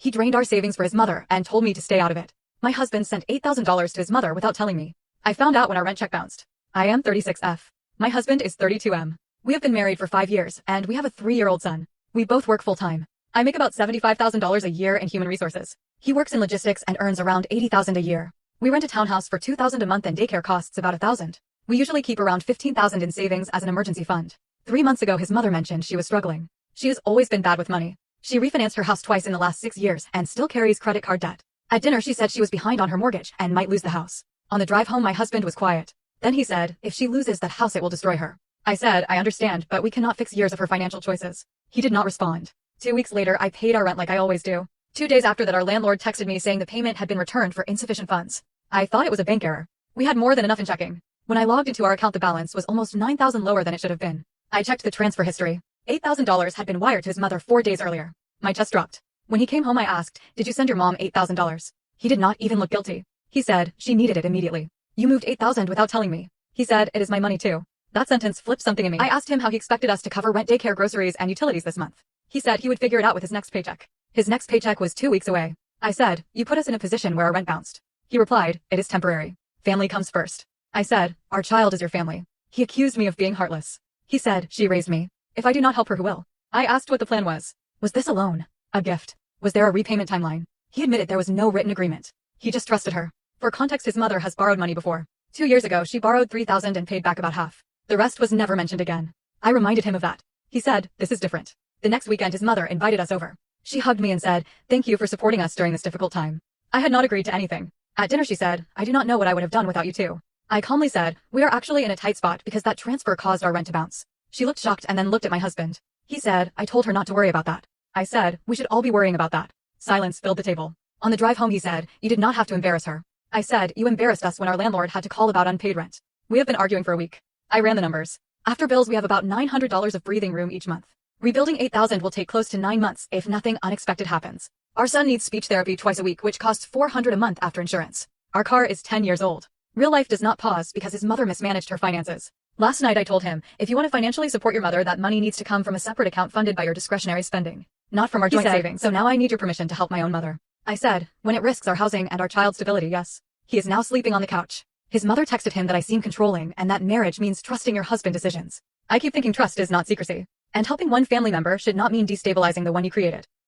He drained our savings for his mother and told me to stay out of it. My husband sent $8,000 to his mother without telling me. I found out when our rent check bounced. I am 36F. My husband is 32M. We have been married for 5 years, and we have a 3-year-old son. We both work full-time. I make about $75,000 a year in human resources. He works in logistics and earns around $80,000 a year. We rent a townhouse for $2,000 a month and daycare costs about $1,000. We usually keep around $15,000 in savings as an emergency fund. 3 months ago his mother mentioned she was struggling. She has always been bad with money. She refinanced her house twice in the last 6 years and still carries credit card debt. At dinner she said she was behind on her mortgage and might lose the house. On the drive home my husband was quiet. Then he said, if she loses that house it will destroy her. I said, I understand, but we cannot fix years of her financial choices. He did not respond. 2 weeks later I paid our rent like I always do. 2 days after that our landlord texted me saying the payment had been returned for insufficient funds. I thought it was a bank error. We had more than enough in checking. When I logged into our account the balance was almost $9,000 lower than it should have been. I checked the transfer history. $8,000 had been wired to his mother 4 days earlier. My chest dropped. When he came home I asked, did you send your mom $8,000? He did not even look guilty. He said, she needed it immediately. You moved $8,000 without telling me. He said, it is my money too. That sentence flipped something in me. I asked him how he expected us to cover rent, daycare, groceries, and utilities this month. He said he would figure it out with his next paycheck. His next paycheck was 2 weeks away. I said, you put us in a position where our rent bounced. He replied, it is temporary. Family comes first. I said, our child is your family. He accused me of being heartless. He said, she raised me. If I do not help her, who will? I asked what the plan was. Was this a loan? A gift? Was there a repayment timeline? He admitted there was no written agreement. He just trusted her. For context, his mother has borrowed money before. 2 years ago, she borrowed $3,000 and paid back about half. The rest was never mentioned again. I reminded him of that. He said, this is different. The next weekend his mother invited us over. She hugged me and said, thank you for supporting us during this difficult time. I had not agreed to anything. At dinner she said, I do not know what I would have done without you two. I calmly said, we are actually in a tight spot because that transfer caused our rent to bounce. She looked shocked and then looked at my husband. He said, I told her not to worry about that. I said, we should all be worrying about that. Silence filled the table. On the drive home he said, you did not have to embarrass her. I said, you embarrassed us when our landlord had to call about unpaid rent. We have been arguing for a week. I ran the numbers. After bills we have about $900 of breathing room each month. Rebuilding $8,000 will take close to 9 months if nothing unexpected happens. Our son needs speech therapy twice a week which costs $400 a month after insurance. Our car is 10 years old. Real life does not pause because his mother mismanaged her finances. Last night I told him, if you want to financially support your mother that money needs to come from a separate account funded by your discretionary spending. Not from our joint savings. So now I need your permission to help my own mother. I said, when it risks our housing and our child's stability, yes. He is now sleeping on the couch. His mother texted him that I seem controlling and that marriage means trusting your husband decisions. I keep thinking trust is not secrecy. And helping one family member should not mean destabilizing the one you created.